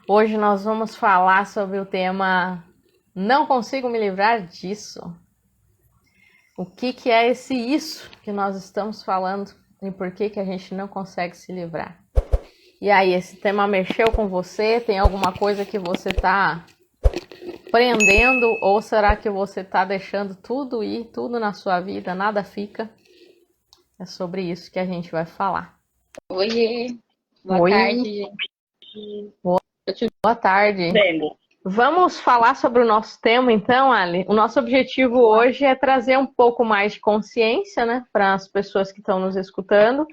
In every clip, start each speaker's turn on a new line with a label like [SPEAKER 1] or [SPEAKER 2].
[SPEAKER 1] Hoje nós vamos falar sobre o tema Não consigo me livrar disso. O que é esse isso que nós estamos falando e por que a gente não consegue se livrar? E aí, esse tema mexeu com você? Tem alguma coisa que você está prendendo ou será que você está deixando tudo ir, tudo na sua vida, nada fica? É sobre isso que a gente vai falar.
[SPEAKER 2] Oiê, boa
[SPEAKER 1] Oi,
[SPEAKER 2] tarde, gente. Eu te
[SPEAKER 1] boa tarde.
[SPEAKER 2] vendo.
[SPEAKER 1] Vamos falar sobre o nosso tema, então, Ali. O nosso objetivo hoje é trazer um pouco mais de consciência, né, para as pessoas que estão nos escutando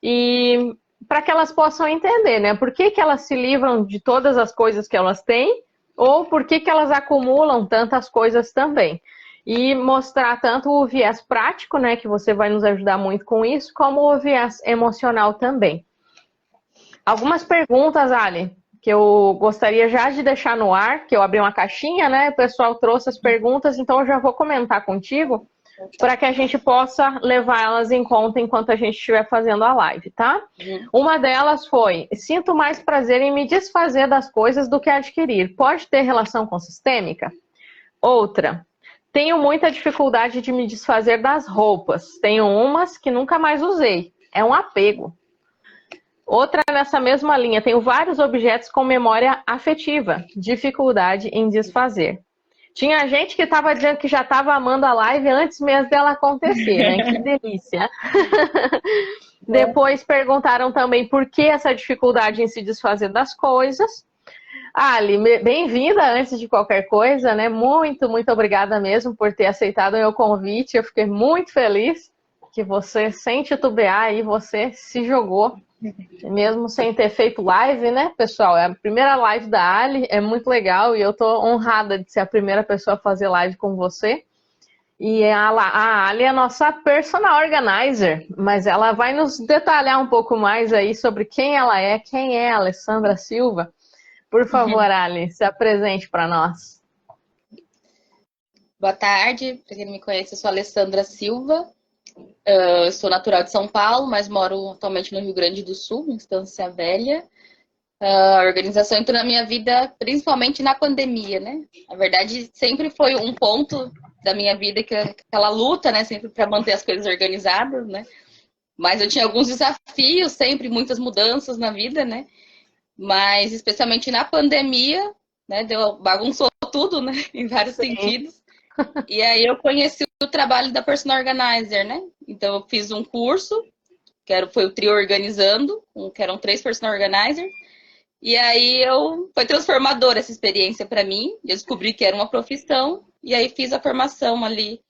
[SPEAKER 1] e para que elas possam entender, né, por que elas se livram de todas as coisas que elas têm ou por que elas acumulam tantas coisas também. E mostrar tanto o viés prático, né, que você vai nos ajudar muito com isso, como o viés emocional também. Algumas perguntas, Ali, que eu gostaria já de deixar no ar, que eu abri uma caixinha, né? O pessoal trouxe as perguntas, então eu já vou comentar contigo para que a gente possa levar elas em conta enquanto a gente estiver fazendo a live, tá? Uma delas foi: sinto mais prazer em me desfazer das coisas do que adquirir. Pode ter relação com sistêmica? Outra: tenho muita dificuldade de me desfazer das roupas. Tenho umas que nunca mais usei. É um apego. Outra nessa mesma linha: tenho vários objetos com memória afetiva, dificuldade em desfazer. Tinha gente que estava dizendo que já estava amando a live antes mesmo dela acontecer, né? Que delícia. Depois perguntaram também por que essa dificuldade em se desfazer das coisas. Ali, bem-vinda antes de qualquer coisa, né? Muito, muito obrigada mesmo por ter aceitado o meu convite. Eu fiquei muito feliz que você, sem titubear, aí você se jogou, mesmo sem ter feito live, né, pessoal? É a primeira live da Ali, é muito legal e eu tô honrada de ser a primeira pessoa a fazer live com você. E a Ali é a nossa personal organizer, mas ela vai nos detalhar um pouco mais aí sobre quem ela é, quem é a Alessandra Silva. Por favor, Ali, se apresente para nós.
[SPEAKER 2] Boa tarde, para quem não me conhece, eu sou a Alessandra Silva. Eu sou natural de São Paulo, mas moro atualmente no Rio Grande do Sul, em Estância Velha. A organização entrou na minha vida principalmente na pandemia, né? Na verdade, sempre foi um ponto da minha vida que aquela luta, né, sempre para manter as coisas organizadas, né? Mas eu tinha alguns desafios, sempre muitas mudanças na vida, né? Mas especialmente na pandemia, né, bagunçou tudo, né, em vários sentidos. E aí eu conheci o trabalho da Personal Organizer, né? Então eu fiz um curso, foi o Trio Organizando, que eram 3 Personal Organizer. E aí foi transformadora essa experiência para mim. Eu descobri que era uma profissão e aí fiz a formação ali,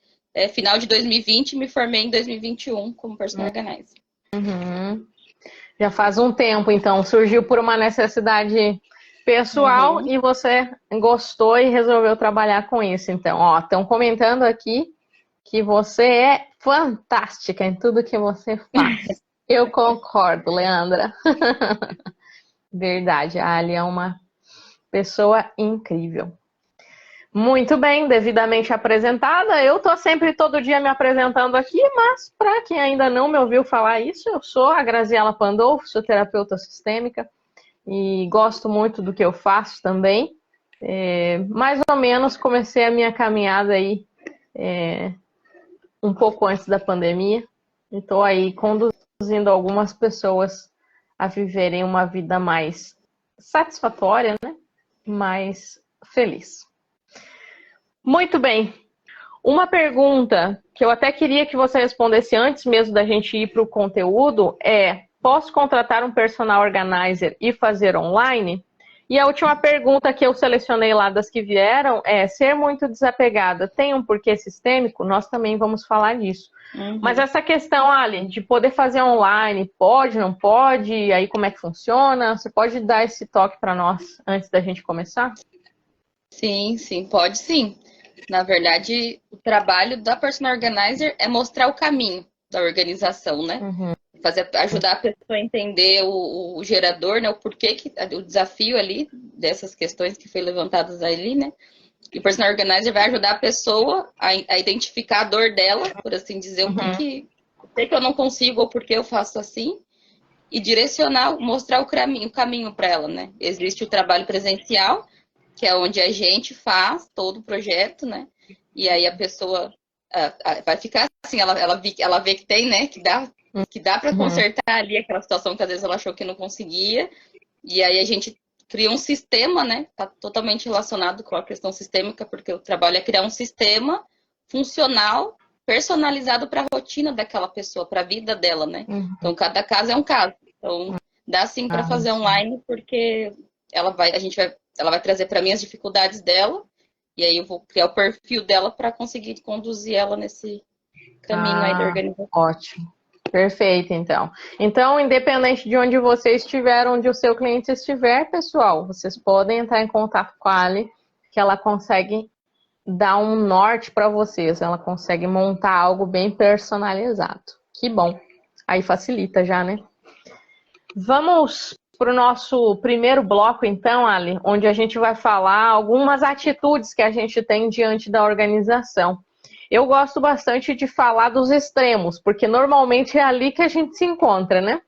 [SPEAKER 2] final de 2020, me formei em 2021 como Personal Organizer.
[SPEAKER 1] Uhum. Já faz um tempo, então, surgiu por uma necessidade pessoal e você gostou e resolveu trabalhar com isso. Então, ó, estão comentando aqui que você é fantástica em tudo que você faz. Eu concordo, Leandra. Verdade, a Ali é uma pessoa incrível. Muito bem, devidamente apresentada. Eu tô sempre todo dia me apresentando aqui, mas para quem ainda não me ouviu falar isso, eu sou a Graziela Pandolfo, sou terapeuta sistêmica e gosto muito do que eu faço também. Mais ou menos comecei a minha caminhada aí um pouco antes da pandemia e estou aí conduzindo algumas pessoas a viverem uma vida mais satisfatória, né? Mais feliz. Muito bem. Uma pergunta que eu até queria que você respondesse antes mesmo da gente ir para o conteúdo é: posso contratar um personal organizer e fazer online? E a última pergunta que eu selecionei lá das que vieram é: ser muito desapegada tem um porquê sistêmico? Nós também vamos falar disso. Mas essa questão, Ali, de poder fazer online, pode, não pode? E aí como é que funciona? Você pode dar esse toque para nós antes da gente começar?
[SPEAKER 2] Sim, sim, pode sim. Na verdade, o trabalho da Personal Organizer é mostrar o caminho da organização, né? Ajudar a pessoa a entender o gerador, né? O porquê, o desafio ali dessas questões que foi levantadas ali, né? E o Personal Organizer vai ajudar a pessoa a identificar a dor dela, por assim dizer, por que eu não consigo ou por que eu faço assim. e direcionar, mostrar o caminho para ela, né? Existe o trabalho presencial, que é onde a gente faz todo o projeto, né? E aí a pessoa vai ficar assim, ela vê que tem, né? Que dá para consertar ali aquela situação que às vezes ela achou que não conseguia. E aí a gente cria um sistema, né? Está totalmente relacionado com a questão sistêmica, porque o trabalho é criar um sistema funcional, personalizado para a rotina daquela pessoa, para a vida dela, né? Então, cada caso é um caso. Então, dá sim para fazer online, porque ela vai trazer para mim as dificuldades dela, e aí eu vou criar o perfil dela para conseguir conduzir ela nesse caminho aí da organização.
[SPEAKER 1] Ótimo. Perfeito, então. Então, independente de onde você estiver, onde o seu cliente estiver, pessoal, vocês podem entrar em contato com a Ali, que ela consegue dar um norte para vocês, ela consegue montar algo bem personalizado. Que bom. Aí facilita já, né? Vamos para o nosso primeiro bloco, então, Ali, onde a gente vai falar algumas atitudes que a gente tem diante da organização. Eu gosto bastante de falar dos extremos, porque normalmente é ali que a gente se encontra, né?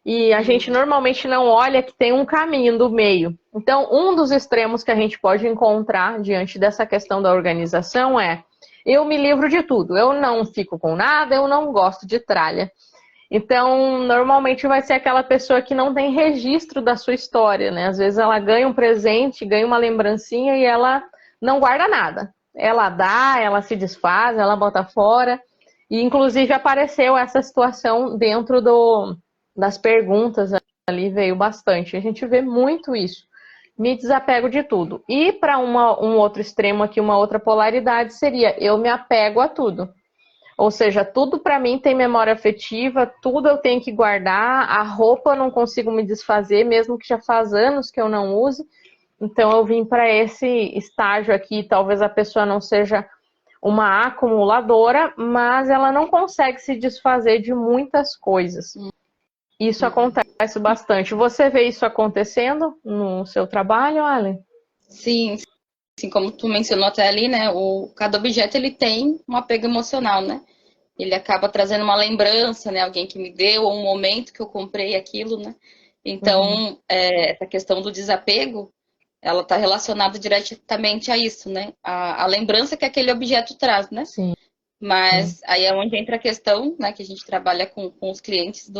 [SPEAKER 1] E a gente normalmente não olha que tem um caminho do meio. Então, um dos extremos que a gente pode encontrar diante dessa questão da organização é: eu me livro de tudo, eu não fico com nada, eu não gosto de tralha. Então, normalmente vai ser aquela pessoa que não tem registro da sua história, né? Às vezes ela ganha um presente, ganha uma lembrancinha e ela não guarda nada. Ela dá, ela se desfaz, ela bota fora. E, inclusive, apareceu essa situação dentro das perguntas ali, veio bastante. A gente vê muito isso. Me desapego de tudo. E para um outro extremo aqui, uma outra polaridade, seria: eu me apego a tudo. Ou seja, tudo para mim tem memória afetiva, tudo eu tenho que guardar, a roupa eu não consigo me desfazer, mesmo que já faz anos que eu não use. Então eu vim para esse estágio aqui, talvez a pessoa não seja uma acumuladora, mas ela não consegue se desfazer de muitas coisas. Isso acontece bastante. Você vê isso acontecendo no seu trabalho, Ali?
[SPEAKER 2] Sim, assim como tu mencionou até ali, né? Cada objeto ele tem um apego emocional, né? Ele acaba trazendo uma lembrança, né? Alguém que me deu, ou um momento que eu comprei aquilo, né? Então, essa questão do desapego, ela está relacionada diretamente a isso, né? A lembrança que aquele objeto traz, né?
[SPEAKER 1] Sim.
[SPEAKER 2] Mas aí é onde entra a questão, né? Que a gente trabalha com os clientes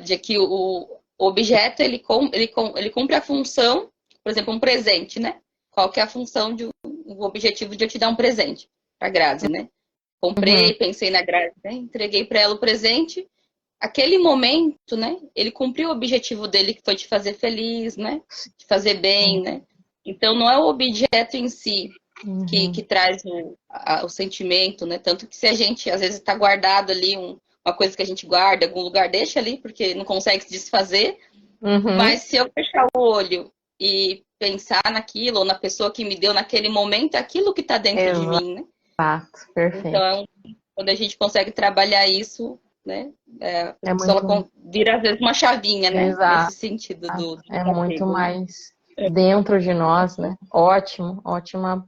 [SPEAKER 2] de que o objeto ele cumpre a função, por exemplo, um presente, né? Qual que é a função o objetivo de eu te dar um presente para a Grazi, né? Comprei, pensei na Grazi, né? Entreguei para ela o presente. Aquele momento, né? Ele cumpriu o objetivo dele, que foi te fazer feliz, né? Te fazer bem, né? Então não é o objeto em si que traz o sentimento, né? Tanto que se a gente às vezes está guardado ali uma coisa que a gente guarda em algum lugar, deixa ali, porque não consegue se desfazer. Mas se eu fechar o olho e pensar naquilo, ou na pessoa que me deu naquele momento, é aquilo que está dentro de mim, né?
[SPEAKER 1] Exato, perfeito.
[SPEAKER 2] Então, quando a gente consegue trabalhar isso, né? A pessoa vira, às vezes, uma chavinha, né?
[SPEAKER 1] Exato.
[SPEAKER 2] Nesse sentido do
[SPEAKER 1] É
[SPEAKER 2] apego,
[SPEAKER 1] muito
[SPEAKER 2] né?
[SPEAKER 1] mais dentro de nós, né? Ótimo, ótima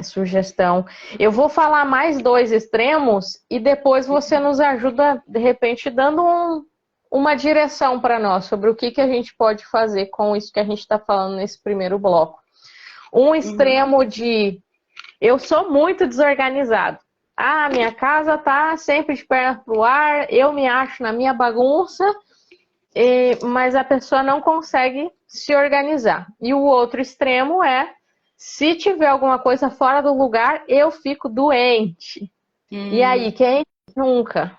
[SPEAKER 1] sugestão. Eu vou falar mais dois extremos e depois você nos ajuda, de repente, dando uma direção para nós sobre o que a gente pode fazer com isso que a gente está falando nesse primeiro bloco. Um extremo de: eu sou muito desorganizado. Minha casa tá sempre de perna pro ar, eu me acho na minha bagunça, mas a pessoa não consegue se organizar. E o outro extremo é: se tiver alguma coisa fora do lugar, eu fico doente. E aí, quem nunca?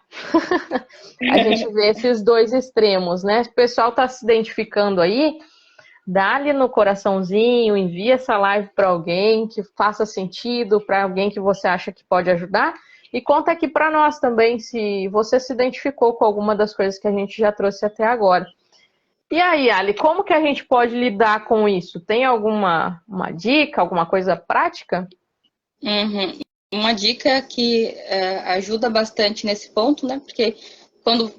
[SPEAKER 1] A gente vê esses dois extremos, né? O pessoal tá se identificando aí. Dá-lhe no coraçãozinho, envia essa live para alguém que faça sentido, para alguém que você acha que pode ajudar. E conta aqui para nós também se você se identificou com alguma das coisas que a gente já trouxe até agora. E aí, Ali, como que a gente pode lidar com isso? Tem alguma dica, alguma coisa prática?
[SPEAKER 2] Uma dica que ajuda bastante nesse ponto, né? Porque quando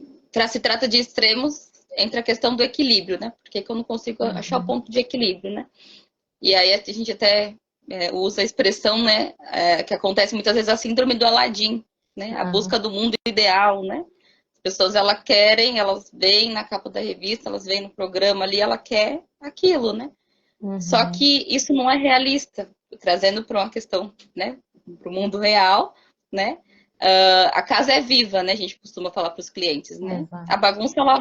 [SPEAKER 2] se trata de extremos, entra a questão do equilíbrio, né? Porque que eu não consigo achar o ponto de equilíbrio, né? E aí a gente até usa a expressão, né? Que acontece muitas vezes, a síndrome do Aladim, né? A busca do mundo ideal, né? pessoas, elas veem na capa da revista, elas veem no programa ali, ela quer aquilo, né? Só que isso não é realista, trazendo para uma questão, né, para o mundo real, né? A casa é viva, né? A gente costuma falar para os clientes, né?
[SPEAKER 1] Exato.
[SPEAKER 2] A bagunça ela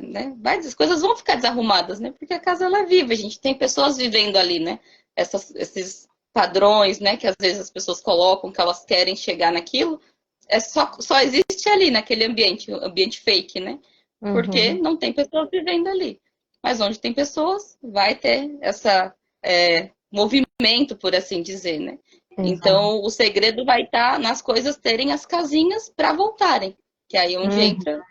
[SPEAKER 2] né? As coisas vão ficar desarrumadas, né? Porque a casa ela é viva, a gente tem pessoas vivendo ali, né? Esses padrões, né? Que às vezes as pessoas colocam que elas querem chegar naquilo, só existe ali naquele ambiente fake, né? Porque não tem pessoas vivendo ali. Mas onde tem pessoas, vai ter essa movimento, por assim dizer, né?
[SPEAKER 1] Exato.
[SPEAKER 2] Então, o segredo vai estar nas coisas terem as casinhas para voltarem. Que é aí onde entra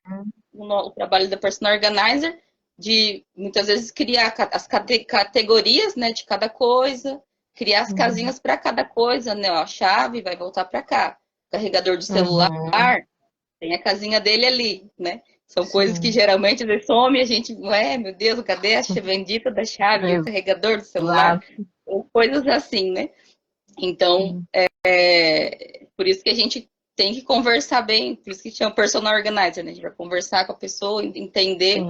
[SPEAKER 2] o trabalho da personal organizer, de muitas vezes criar as categorias, né, de cada coisa, criar as casinhas para cada coisa, né? Ó, a chave vai voltar para cá. O carregador do celular tem a casinha dele ali, né? São coisas que geralmente às vezes some e a gente, meu Deus, cadê a bendita da chave, o carregador do celular? Ou coisas assim, né? Então, por isso que a gente tem que conversar bem, por isso que chama personal organizer, né? A gente vai conversar com a pessoa, entender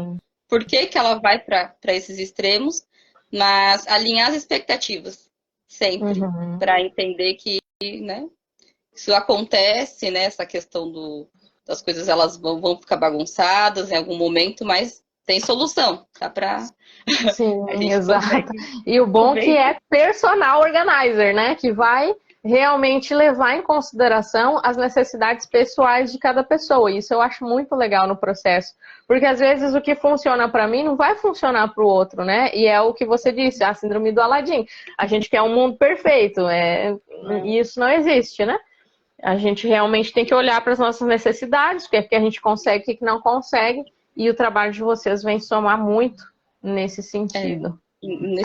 [SPEAKER 2] por que ela vai para esses extremos, mas alinhar as expectativas sempre, para entender que, né, isso acontece, né? Essa questão das coisas, elas vão ficar bagunçadas em algum momento, mas tem solução, tá?
[SPEAKER 1] Sim, exato. E o bom que é personal organizer, né? Que vai realmente levar em consideração as necessidades pessoais de cada pessoa. Isso eu acho muito legal no processo. Porque às vezes o que funciona para mim não vai funcionar para o outro, né? E é o que você disse, a síndrome do Aladim. A gente quer um mundo perfeito. E isso não existe, né? A gente realmente tem que olhar para as nossas necessidades, o que é que a gente consegue, o que não consegue. E o trabalho de vocês vem somar muito nesse sentido.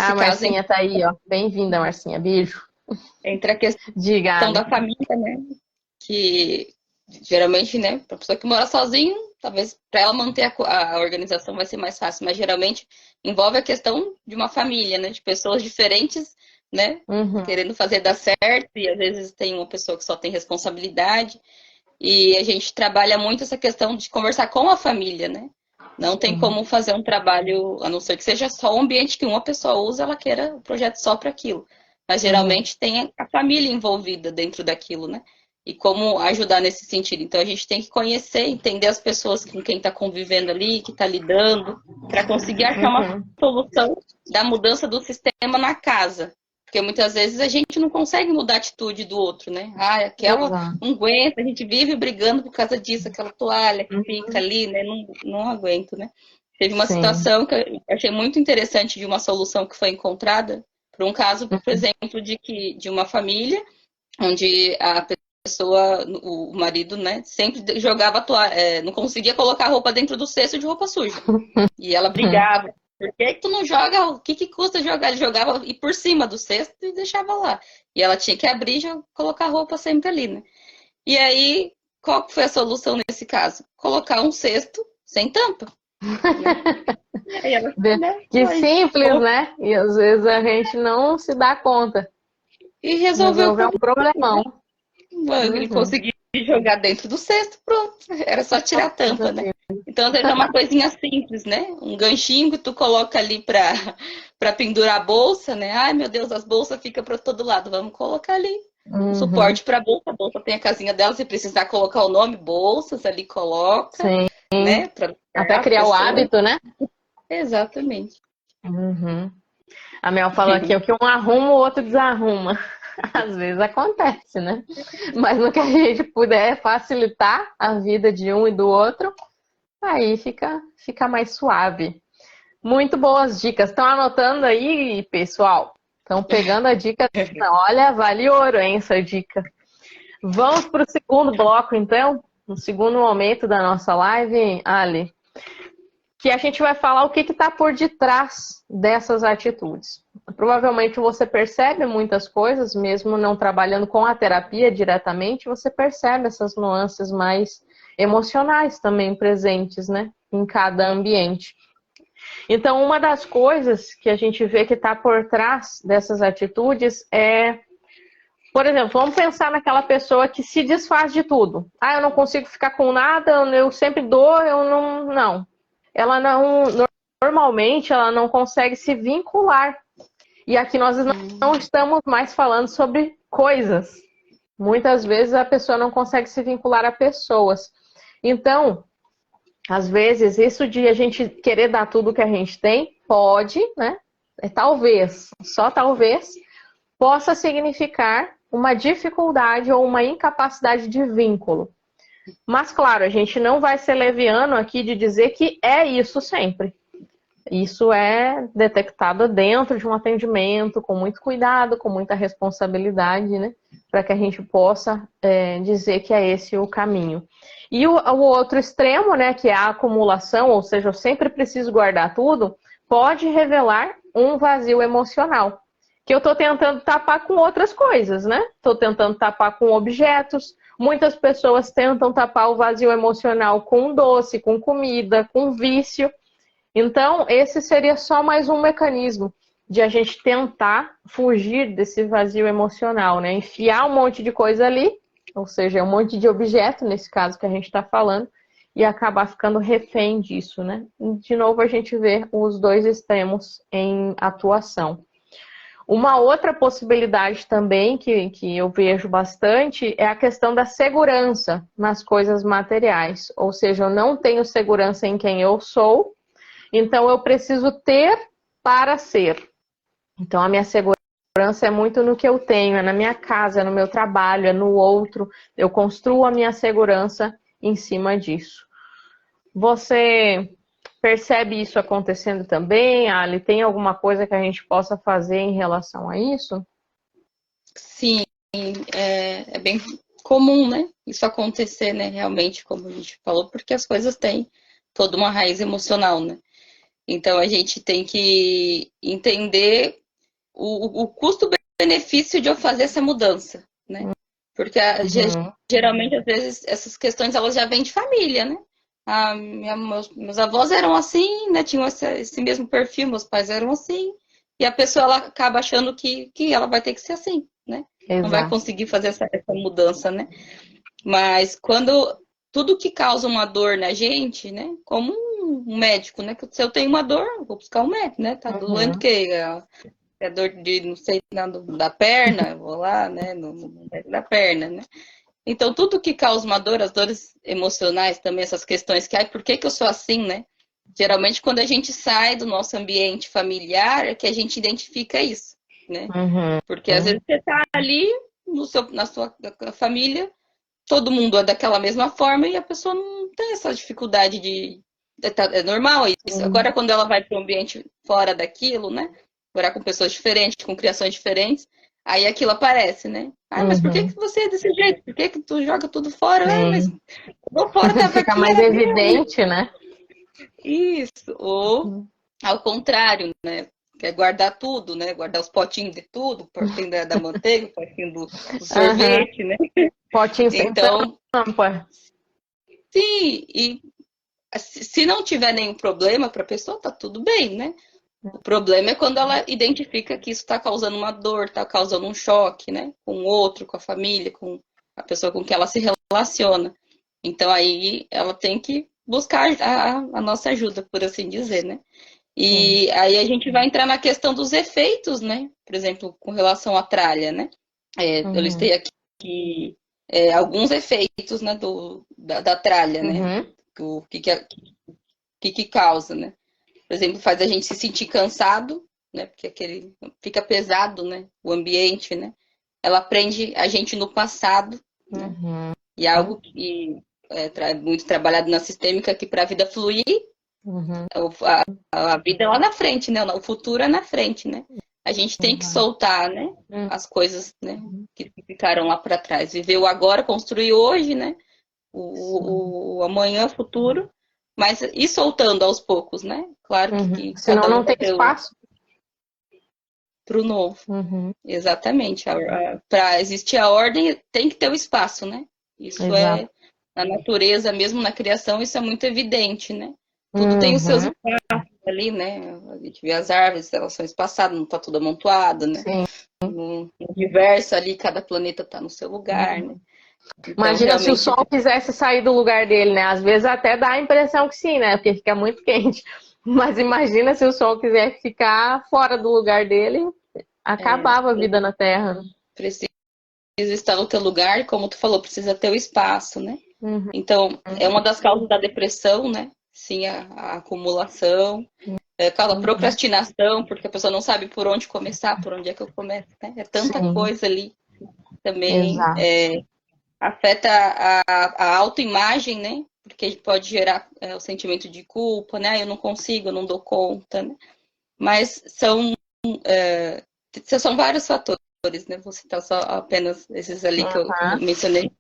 [SPEAKER 1] A Marcinha tá aí, ó. Bem-vinda, Marcinha. Beijo.
[SPEAKER 2] Entra a questão da família, né? Que geralmente, né, para pessoa que mora sozinho, talvez para ela manter a organização vai ser mais fácil, mas geralmente envolve a questão de uma família, né? De pessoas diferentes, né? Querendo fazer dar certo, e às vezes tem uma pessoa que só tem responsabilidade. E a gente trabalha muito essa questão de conversar com a família, né? Não tem como fazer um trabalho, a não ser que seja só um ambiente que uma pessoa usa, ela queira o projeto só para aquilo. Mas geralmente tem a família envolvida dentro daquilo, né? E como ajudar nesse sentido. Então a gente tem que conhecer, entender as pessoas com quem está convivendo ali, que está lidando, para conseguir achar uma solução da mudança do sistema na casa. Porque muitas vezes a gente não consegue mudar a atitude do outro, né? Aquela não aguenta, a gente vive brigando por causa disso, aquela toalha que fica ali, né? Não aguento, né? Teve uma situação que eu achei muito interessante de uma solução que foi encontrada por um caso, por exemplo, de uma família onde a pessoa, o marido, né, sempre jogava toalha, não conseguia colocar a roupa dentro do cesto de roupa suja. E ela brigava. Por que tu não joga? O que custa jogar? Ele jogava e por cima do cesto e deixava lá. E ela tinha que abrir e colocar a roupa sempre ali, né? E aí, qual foi a solução nesse caso? Colocar um cesto sem tampa. Né? Ela,
[SPEAKER 1] que simples, né? E às vezes a gente não se dá conta.
[SPEAKER 2] E resolveu
[SPEAKER 1] um problemão.
[SPEAKER 2] Ele conseguiu jogar dentro do cesto, pronto. Era só tirar a tampa, né? Então, às vezes é uma coisinha simples, né? Um ganchinho que tu coloca ali pra pendurar a bolsa, né? Ai, meu Deus, as bolsas ficam para todo lado. Vamos colocar ali um suporte para a bolsa tem a casinha dela. Se precisar colocar o nome, bolsas ali, coloca.
[SPEAKER 1] Sim.
[SPEAKER 2] Né?
[SPEAKER 1] Até criar o hábito, né?
[SPEAKER 2] Exatamente.
[SPEAKER 1] A Mel falou aqui, o que um arruma, o outro desarruma. Às vezes acontece, né? Mas no que a gente puder facilitar a vida de um e do outro, aí fica mais suave. Muito boas dicas. Estão anotando aí, pessoal? Estão pegando a dica? Olha, vale ouro, hein, essa dica. Vamos para o segundo bloco, então? No segundo momento da nossa live, Ali. Que a gente vai falar o que está por detrás dessas atitudes. Provavelmente você percebe muitas coisas, mesmo não trabalhando com a terapia diretamente, você percebe essas nuances mais emocionais também presentes, né, em cada ambiente. Então, uma das coisas que a gente vê que está por trás dessas atitudes é Por exemplo, vamos pensar naquela pessoa que se desfaz de tudo. Ah, eu não consigo ficar com nada, eu sempre dou, eu não. Não. Ela não. Normalmente, ela não consegue se vincular. E aqui nós não estamos mais falando sobre coisas. Muitas vezes a pessoa não consegue se vincular a pessoas. Então, às vezes, isso de a gente querer dar tudo que a gente tem, pode, né? Talvez, só talvez, possa significar uma dificuldade ou uma incapacidade de vínculo. Mas, claro, a gente não vai ser leviano aqui de dizer que é isso sempre. Isso é detectado dentro de um atendimento, com muito cuidado, com muita responsabilidade, né? Para que a gente possa dizer que é esse o caminho. E o outro extremo, né, que é a acumulação, ou seja, eu sempre preciso guardar tudo, pode revelar um vazio emocional, que eu estou tentando tapar com outras coisas, né? Estou tentando tapar com objetos. Muitas pessoas tentam tapar o vazio emocional com doce, com comida, com vício. Então, esse seria só mais um mecanismo de a gente tentar fugir desse vazio emocional, né? Enfiar um monte de coisa ali, ou seja, um monte de objeto, nesse caso que a gente está falando, e acabar ficando refém disso, né? De novo, a gente vê os dois extremos em atuação. Uma outra possibilidade também que eu vejo bastante é a questão da segurança nas coisas materiais. Ou seja, eu não tenho segurança em quem eu sou, então eu preciso ter para ser. Então a minha segurança é muito no que eu tenho, é na minha casa, é no meu trabalho, é no outro. Eu construo a minha segurança em cima disso. Você percebe isso acontecendo também, Ali? Tem alguma coisa que a gente possa fazer em relação a isso?
[SPEAKER 2] Sim, é bem comum, né? Isso acontecer, né? Realmente, como a gente falou, porque as coisas têm toda uma raiz emocional, né? Então a gente tem que entender o custo-benefício de eu fazer essa mudança, né? Porque geralmente, às vezes, essas questões elas já vêm de família, né? Meus avós eram assim, né? Tinham esse mesmo perfil, meus pais eram assim, e a pessoa ela acaba achando que ela vai ter que ser assim, né?
[SPEAKER 1] Exato.
[SPEAKER 2] Não vai conseguir fazer essa mudança, né? Mas quando tudo que causa uma dor na gente, né? Como um médico, né? Se eu tenho uma dor, vou buscar um médico, né? Tá doendo o quê? É dor de, não sei, da perna, vou lá, né? No médico da perna, né? Então, tudo que causa uma dor, as dores emocionais também, essas questões que, por que eu sou assim, né? Geralmente, quando a gente sai do nosso ambiente familiar, é que a gente identifica isso, né? Porque às vezes você tá ali na sua família, todo mundo é daquela mesma forma e a pessoa não tem essa dificuldade de... É normal isso. Agora, quando ela vai para um ambiente fora daquilo, né? Morar com pessoas diferentes, com criações diferentes, aí aquilo aparece, né? Mas por que você é desse jeito? Por que tu joga tudo fora? Mas vou fora da
[SPEAKER 1] Fica mais evidente, né?
[SPEAKER 2] Isso. Ou ao contrário, né? Quer guardar tudo, né? Guardar os potinhos de tudo, o potinho da manteiga, o potinho do sorvete, né?
[SPEAKER 1] Potinho sem
[SPEAKER 2] então,
[SPEAKER 1] tampa.
[SPEAKER 2] Sim, e se não tiver nenhum problema para a pessoa, tá tudo bem, né? O problema é quando ela identifica que isso está causando uma dor, está causando um choque, né? Com o outro, com a família, com a pessoa com quem ela se relaciona. Então aí ela tem que buscar a nossa ajuda, por assim dizer, né? E aí a gente vai entrar na questão dos efeitos, né? Por exemplo, com relação à tralha, né? Eu listei aqui alguns efeitos, né, da tralha, né? O que causa, né? Por exemplo, faz a gente se sentir cansado, né? Porque fica pesado, né? O ambiente, né? Ela prende a gente no passado, né? E é algo que é muito trabalhado na sistêmica, que para a vida fluir, a vida é lá na frente, né? O futuro é na frente, né? A gente tem que soltar, né? As coisas, né? Que ficaram lá para trás. Viver o agora, construir hoje, né? O amanhã, o futuro. Mas ir soltando aos poucos, né? Claro que
[SPEAKER 1] senão não tem espaço
[SPEAKER 2] para o novo. Exatamente. Para existir a ordem, tem que ter o espaço, né? Isso na natureza, mesmo na criação, isso é muito evidente, né? Tudo tem os seus espaços, ali, né? A gente vê as árvores, elas são espaçadas, não está tudo amontoado, né?
[SPEAKER 1] Sim.
[SPEAKER 2] No universo ali, cada planeta está no seu lugar, né? Então,
[SPEAKER 1] Imagina se o
[SPEAKER 2] realmente,
[SPEAKER 1] Sol quisesse sair do lugar dele, né? Às vezes até dá a impressão que sim, né? Porque fica muito quente. Mas imagina se o Sol quiser ficar fora do lugar dele, acabava a vida na Terra.
[SPEAKER 2] precisa estar no teu lugar, como tu falou, precisa ter o espaço, né?
[SPEAKER 1] Uhum.
[SPEAKER 2] Então, é uma das causas da depressão, né? Sim, a acumulação. Causa procrastinação, porque a pessoa não sabe por onde começar, por onde é que eu começo, né? É tanta
[SPEAKER 1] Sim,
[SPEAKER 2] coisa ali também.
[SPEAKER 1] exato.
[SPEAKER 2] Afeta a autoimagem, né? Porque pode gerar o sentimento de culpa, né? Eu não consigo, eu não dou conta, né? Mas são vários fatores, né? Vou citar só apenas esses ali que eu mencionei.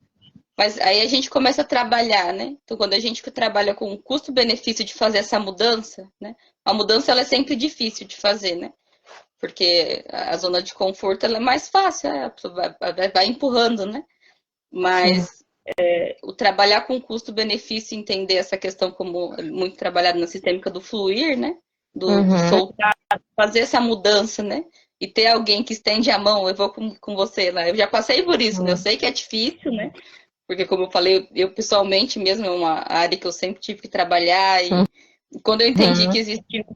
[SPEAKER 2] Mas aí a gente começa a trabalhar, né? Então, quando a gente trabalha com o custo-benefício de fazer essa mudança, né? A mudança ela é sempre difícil de fazer, né? Porque a zona de conforto ela é mais fácil, a pessoa vai empurrando, né? Mas o trabalhar com custo-benefício, entender essa questão como muito trabalhado na sistêmica do fluir, né? Do soltar, fazer essa mudança, né? E ter alguém que estende a mão, eu vou com você lá. Eu já passei por isso, né? Eu sei que é difícil, né? Porque, como eu falei, eu pessoalmente mesmo é uma área que eu sempre tive que trabalhar. E quando eu entendi que existiam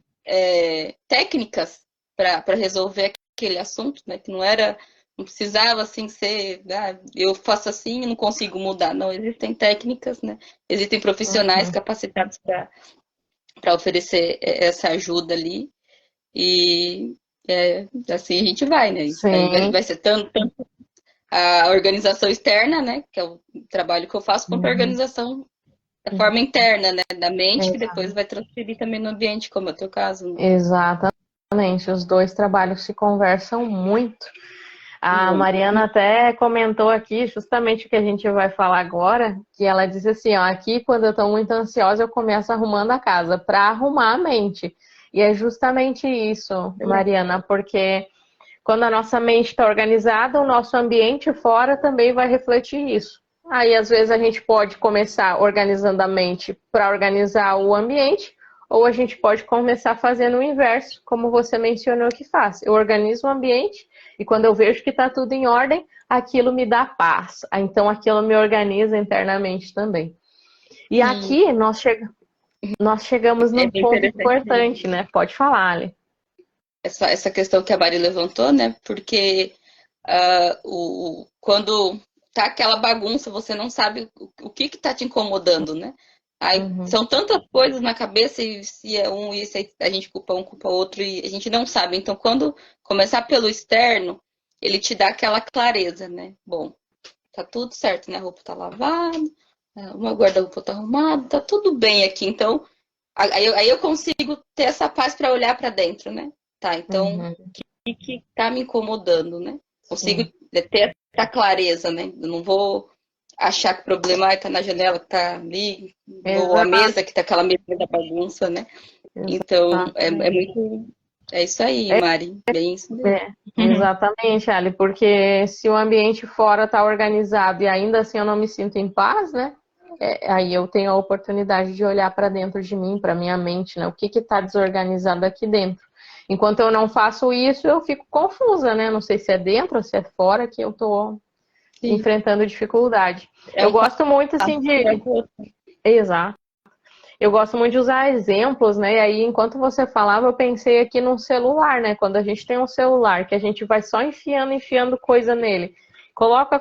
[SPEAKER 2] técnicas para resolver aquele assunto, né? Que não precisava assim ser, eu faço assim e não consigo mudar. Não, existem técnicas, né? Existem profissionais capacitados para oferecer essa ajuda ali. E assim a gente vai, né? Aí vai ser tanto a organização externa, né? Que é o trabalho que eu faço, quanto a organização da forma interna, né? Da mente, que depois vai transferir também no ambiente, como é o teu caso. Né?
[SPEAKER 1] Exatamente, os dois trabalhos se conversam muito. A Mariana até comentou aqui justamente o que a gente vai falar agora, que ela disse assim, ó, aqui quando eu estou muito ansiosa eu começo arrumando a casa, para arrumar a mente. E é justamente isso, Mariana, porque quando a nossa mente está organizada, o nosso ambiente fora também vai refletir isso. Aí, às vezes, a gente pode começar organizando a mente para organizar o ambiente, ou a gente pode começar fazendo o inverso, como você mencionou que faz. Eu organizo o ambiente e quando eu vejo que está tudo em ordem, aquilo me dá paz. Então, aquilo me organiza internamente também. E aqui nós chegamos num ponto importante, né? Pode falar, Ali.
[SPEAKER 2] Essa questão que a Mari levantou, né? Porque quando tá aquela bagunça, você não sabe o que tá te incomodando, né? Aí são tantas coisas na cabeça e se é um e se a gente culpa um, culpa outro e a gente não sabe. Então, quando começar pelo externo, ele te dá aquela clareza, né? Bom, tá tudo certo, né? A roupa tá lavada, o meu guarda-roupa tá arrumado, tá tudo bem aqui. Então, aí eu consigo ter essa paz para olhar para dentro, né? Tá, então, o que tá me incomodando, né? Consigo ter essa clareza, né? Eu não vou achar que o problema tá na janela, que tá ali, ou a mesa, que tá aquela mesa da bagunça, né? Então, é muito... É isso aí, Mari. Bem isso mesmo.
[SPEAKER 1] Exatamente, Ali, porque se o ambiente fora está organizado e ainda assim eu não me sinto em paz, né? Aí eu tenho a oportunidade de olhar para dentro de mim, para minha mente, né? O que está desorganizado aqui dentro. Enquanto eu não faço isso, eu fico confusa, né? Não sei se é dentro ou se é fora que eu estou enfrentando dificuldade. Eu gosto muito, assim, de... Exato. Eu gosto muito de usar exemplos, né? E aí, enquanto você falava, eu pensei aqui num celular, né? Quando a gente tem um celular, que a gente vai só enfiando coisa nele. Coloca,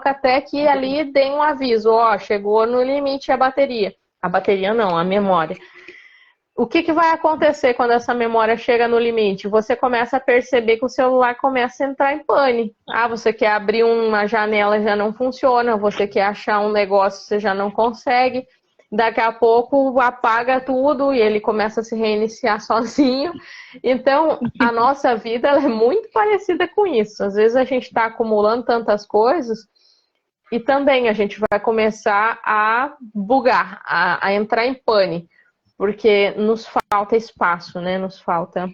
[SPEAKER 1] até que ali dê um aviso. Ó, chegou no limite a bateria. A bateria não, a memória. O que vai acontecer quando essa memória chega no limite? Você começa a perceber que o celular começa a entrar em pane. Ah, você quer abrir uma janela, já não funciona. Você quer achar um negócio, você já não consegue. Daqui a pouco apaga tudo e ele começa a se reiniciar sozinho. Então, a nossa vida ela é muito parecida com isso. Às vezes a gente está acumulando tantas coisas e também a gente vai começar a bugar, a entrar em pane. Porque nos falta espaço, né? Nos falta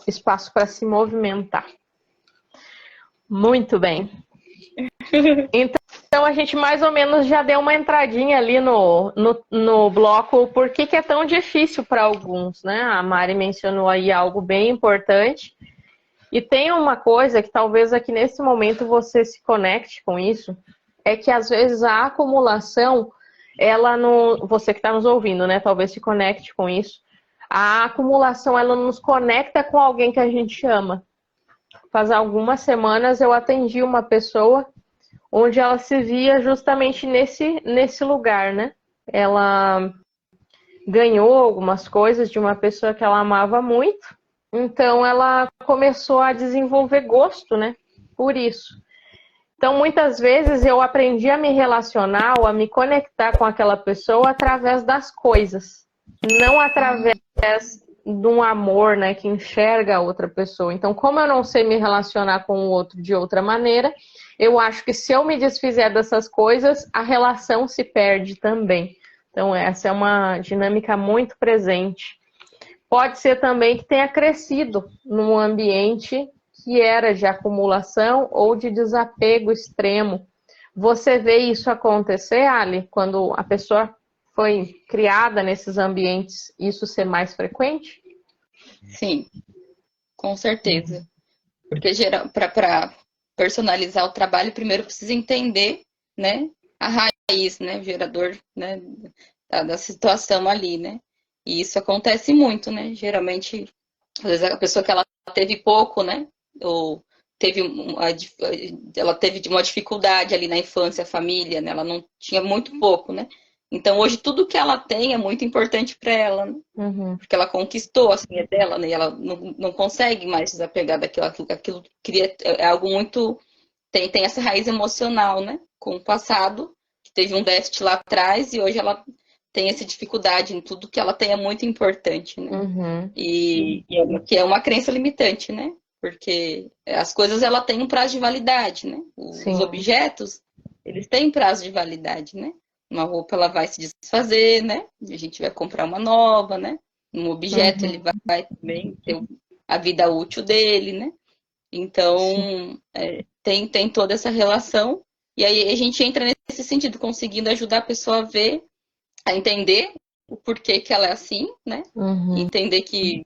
[SPEAKER 1] espaço para se movimentar. Muito bem. Então, Então a gente mais ou menos já deu uma entradinha ali no bloco, por que que é tão difícil para alguns, né? A Mari mencionou aí algo bem importante. E tem uma coisa que talvez aqui nesse momento você se conecte com isso, é que às vezes a acumulação, ela não. Você que está nos ouvindo, né? Talvez se conecte com isso. A acumulação, ela nos conecta com alguém que a gente ama. Faz algumas semanas eu atendi uma pessoa onde ela se via justamente nesse lugar, né? Ela ganhou algumas coisas de uma pessoa que ela amava muito, então ela começou a desenvolver gosto, né? Por isso. Então, muitas vezes eu aprendi a me relacionar ou a me conectar com aquela pessoa através das coisas, não através de um amor, né, que enxerga a outra pessoa. Então, como eu não sei me relacionar com o outro de outra maneira, eu acho que se eu me desfizer dessas coisas, a relação se perde também. Então, essa é uma dinâmica muito presente. Pode ser também que tenha crescido num ambiente que era de acumulação ou de desapego extremo. Você vê isso acontecer, Ali, quando a pessoa foi criada nesses ambientes, isso ser mais frequente?
[SPEAKER 2] Sim, com certeza. Porque para personalizar o trabalho, primeiro precisa entender, né, a raiz, né, o gerador, né, da situação ali, né? E isso acontece muito, né? Geralmente, às vezes a pessoa que ela teve pouco, né, ou ela teve uma dificuldade ali na infância, a família, né? Ela não tinha muito pouco, né? Então hoje tudo que ela tem é muito importante para ela, né? Porque ela conquistou, assim, é dela, né? E ela não consegue mais desapegar daquilo, aquilo cria, é algo muito, tem essa raiz emocional, né? Com o passado, que teve um déficit lá atrás e hoje ela tem essa dificuldade em tudo que ela tem é muito importante, né? Que é uma crença limitante, né? Porque as coisas ela têm um prazo de validade, né? Os objetos, eles têm prazo de validade, né? Uma roupa ela vai se desfazer, né? A gente vai comprar uma nova, né? Um objeto ele vai também ter a vida útil dele, né? Então tem toda essa relação e aí a gente entra nesse sentido, conseguindo ajudar a pessoa a ver, a entender o porquê que ela é assim, né? Entender que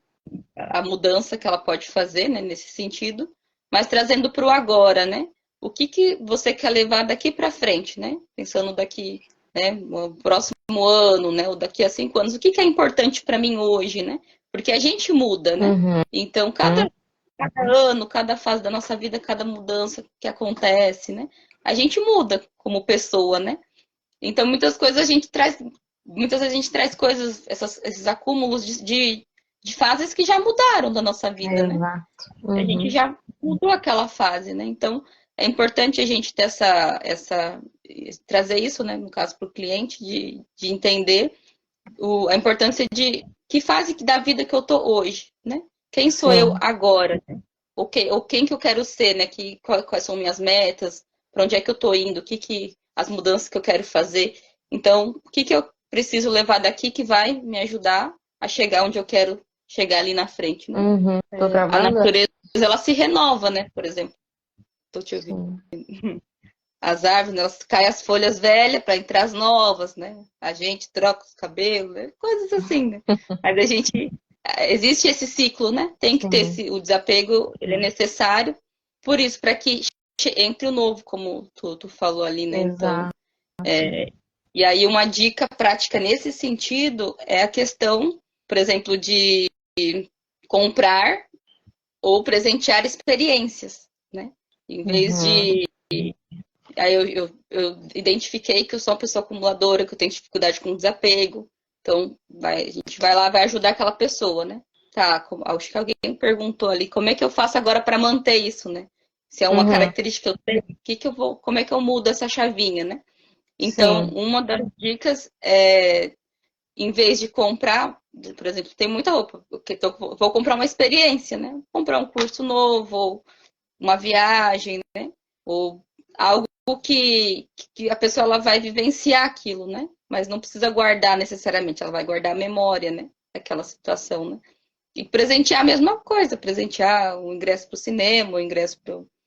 [SPEAKER 2] a mudança que ela pode fazer, né, nesse sentido, mas trazendo para o agora, né? O que você quer levar daqui para frente, né? Pensando daqui, né, no próximo ano, né, ou daqui a 5 anos, o que é importante para mim hoje, né? Porque a gente muda, né? Então, cada ano, cada fase da nossa vida, cada mudança que acontece, né? A gente muda como pessoa, né? Então, muitas vezes a gente traz coisas, esses acúmulos de fases que já mudaram da nossa vida, né? A gente já mudou aquela fase, né? Então, é importante a gente ter trazer isso, né? No caso, para o cliente, de entender a importância de que fase da vida que eu tô hoje, né? Quem sou eu agora? Né? Ou quem que eu quero ser, né? Quais são minhas metas? Para onde é que eu tô indo? As mudanças que eu quero fazer? Então, o que eu preciso levar daqui que vai me ajudar a chegar onde eu quero chegar ali na frente, né? A natureza, ela se renova, né? Por exemplo, tô te ouvindo. As árvores, elas caem as folhas velhas para entrar as novas, né? A gente troca os cabelos, né? Coisas assim, né? Mas a gente existe esse ciclo, né? Tem que ter o desapego, ele é necessário. Por isso, para que entre o novo, como tu falou ali, né? Então, e aí uma dica prática nesse sentido é a questão, por exemplo, de comprar ou presentear experiências, né? Em vez de... Aí eu identifiquei que eu sou uma pessoa acumuladora, que eu tenho dificuldade com desapego. Então, a gente vai lá, vai ajudar aquela pessoa, né? Tá, acho que alguém perguntou ali, como é que eu faço agora para manter isso, né? Se é uma característica que eu tenho, como é que eu mudo essa chavinha, né? Então, uma das dicas é, em vez de comprar, por exemplo, tem muita roupa, vou comprar uma experiência, né? Comprar um curso novo, ou uma viagem, né? Ou algo que a pessoa ela vai vivenciar aquilo, né? Mas não precisa guardar necessariamente, ela vai guardar a memória, né? Daquela situação, né? E presentear a mesma coisa, presentear o ingresso para o cinema, o ingresso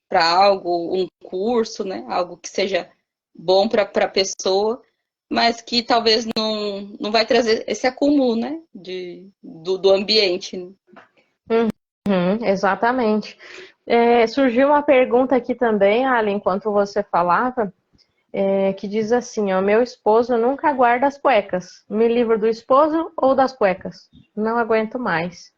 [SPEAKER 2] para algo, um curso, né? Algo que seja bom para a pessoa, mas que talvez não vai trazer esse acúmulo, né, do ambiente.
[SPEAKER 1] Exatamente. Surgiu uma pergunta aqui também, Ali, enquanto você falava, que diz assim, ó, meu esposo nunca guarda as cuecas. Me livro do esposo ou das cuecas? Não aguento mais.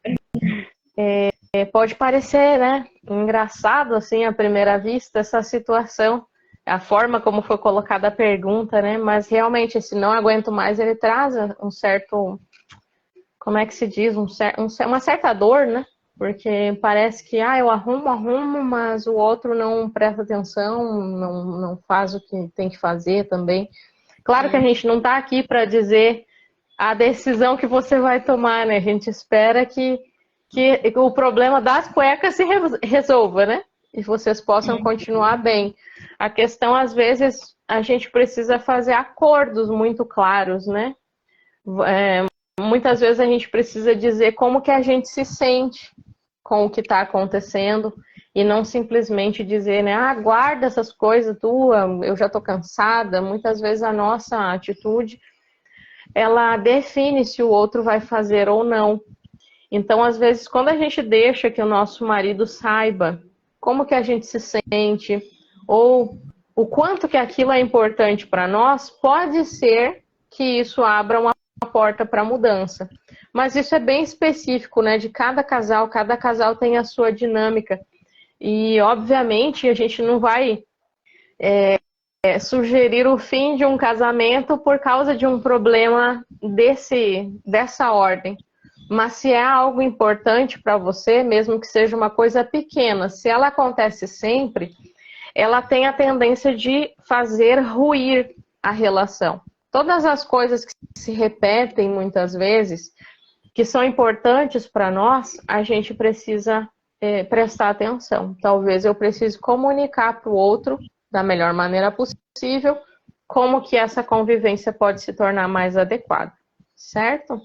[SPEAKER 1] Pode parecer, né, engraçado, assim, à primeira vista, essa situação, a forma como foi colocada a pergunta, né, mas realmente esse não aguento mais, ele traz um certo, como é que se diz, uma certa dor, né, porque parece que, eu arrumo, mas o outro não presta atenção, não faz o que tem que fazer também. Claro que a gente não está aqui para dizer a decisão que você vai tomar, né, a gente espera que o problema das cuecas se resolva, né? E vocês possam continuar bem. A questão, às vezes, a gente precisa fazer acordos muito claros, né? Muitas vezes a gente precisa dizer como que a gente se sente com o que está acontecendo e não simplesmente dizer, né? Guarda essas coisas tua, eu já estou cansada. Muitas vezes a nossa atitude, ela define se o outro vai fazer ou não. Então, às vezes, quando a gente deixa que o nosso marido saiba como que a gente se sente, ou o quanto que aquilo é importante para nós, pode ser que isso abra uma porta para mudança. Mas isso é bem específico, né? De cada casal tem a sua dinâmica. E, obviamente, a gente não vai sugerir o fim de um casamento por causa de um problema dessa ordem. Mas se é algo importante para você, mesmo que seja uma coisa pequena, se ela acontece sempre, ela tem a tendência de fazer ruir a relação. Todas as coisas que se repetem muitas vezes, que são importantes para nós, a gente precisa prestar atenção. Talvez eu precise comunicar para o outro, da melhor maneira possível, como que essa convivência pode se tornar mais adequada. Certo?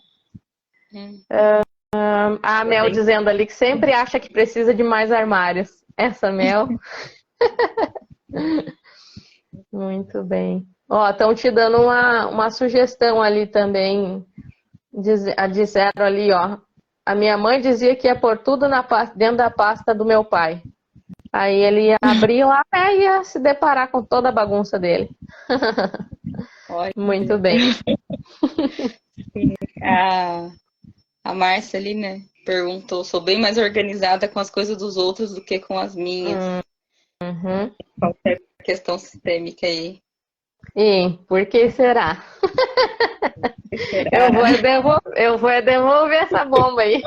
[SPEAKER 1] A Mel dizendo ali que sempre acha que precisa de mais armários. Essa Mel. Muito bem. Estão te dando uma sugestão ali também. Disseram ali, a minha mãe dizia que ia pôr tudo dentro da pasta do meu pai. Aí ele ia abrir lá e ia se deparar com toda a bagunça dele. Muito bem.
[SPEAKER 2] A Márcia ali, né, perguntou, sou bem mais organizada com as coisas dos outros do que com as minhas. Qualquer questão sistêmica aí.
[SPEAKER 1] E por que será? Eu vou devolver essa bomba aí.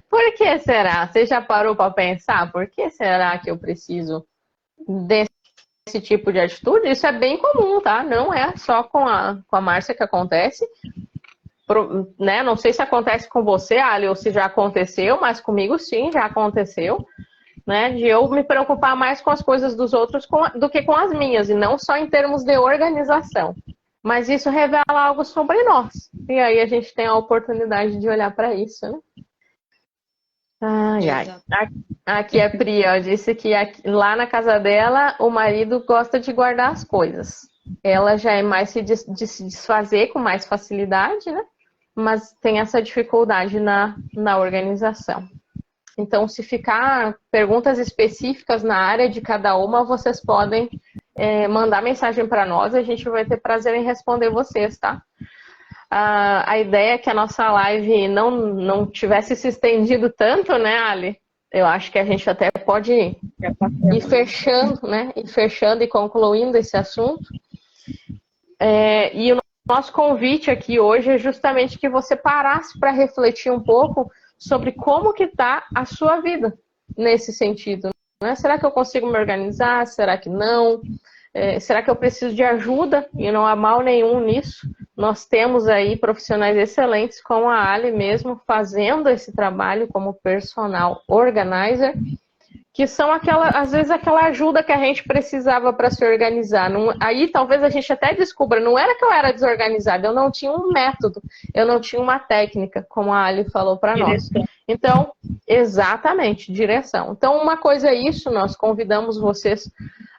[SPEAKER 1] Por que será? Você já parou para pensar? Por que será que eu preciso desse tipo de atitude? Isso é bem comum, tá? Não é só com a Márcia que acontece. Né? Não sei se acontece com você, Ali, ou se já aconteceu, mas comigo sim, já aconteceu. Né, de eu me preocupar mais com as coisas dos outros do que com as minhas, e não só em termos de organização. Mas isso revela algo sobre nós. E aí a gente tem a oportunidade de olhar para isso, né? Aqui a Pri, disse que lá na casa dela, o marido gosta de guardar as coisas. Ela já é mais de se desfazer com mais facilidade, né? Mas tem essa dificuldade na organização. Então, se ficar perguntas específicas na área de cada uma, vocês podem mandar mensagem para nós, a gente vai ter prazer em responder vocês, tá? A ideia é que a nossa live não tivesse se estendido tanto, né, Ali? Eu acho que a gente até pode ir fechando, né? Ir fechando e concluindo esse assunto. E o nosso convite aqui hoje é justamente que você parasse para refletir um pouco sobre como que está a sua vida nesse sentido. Né? Será que eu consigo me organizar? Será que não? Será que eu preciso de ajuda? E não há mal nenhum nisso. Nós temos aí profissionais excelentes, como a Ali mesmo, fazendo esse trabalho como personal organizer, que são às vezes aquela ajuda que a gente precisava para se organizar. Aí talvez a gente até descubra, não era que eu era desorganizada, eu não tinha um método, eu não tinha uma técnica, como a Ali falou para nós. Então, Exatamente, direção. Então, uma coisa é isso, nós convidamos vocês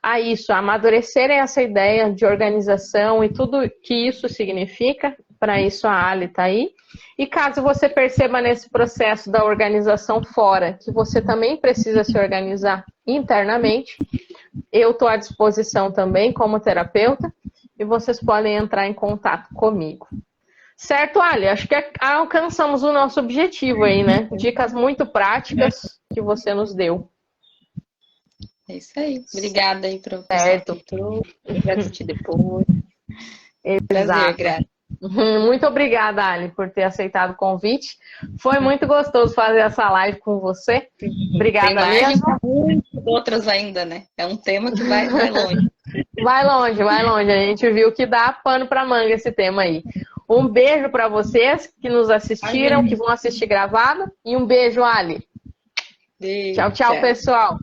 [SPEAKER 1] a isso, a amadurecerem essa ideia de organização e tudo que isso significa. Para isso a Ali está aí. E caso você perceba nesse processo da organização fora que você também precisa se organizar internamente, eu estou à disposição também como terapeuta e vocês podem entrar em contato comigo. Certo, Ali? Acho que alcançamos o nosso objetivo aí, né? Dicas muito práticas que você nos deu.
[SPEAKER 2] É isso aí. Obrigada aí por
[SPEAKER 1] certo.
[SPEAKER 2] Para assistir depois.
[SPEAKER 1] Prazer, Graça. Muito obrigada, Ali, por ter aceitado o convite. Foi muito gostoso fazer essa live com você. Obrigada mesmo.
[SPEAKER 2] Muitas outras ainda, né? É um tema que vai longe.
[SPEAKER 1] Vai longe, vai longe. A gente viu que dá pano para manga esse tema aí. Um beijo para vocês que nos assistiram, que vão assistir gravado. E um beijo, Ali.
[SPEAKER 2] Beijo,
[SPEAKER 1] tchau, pessoal.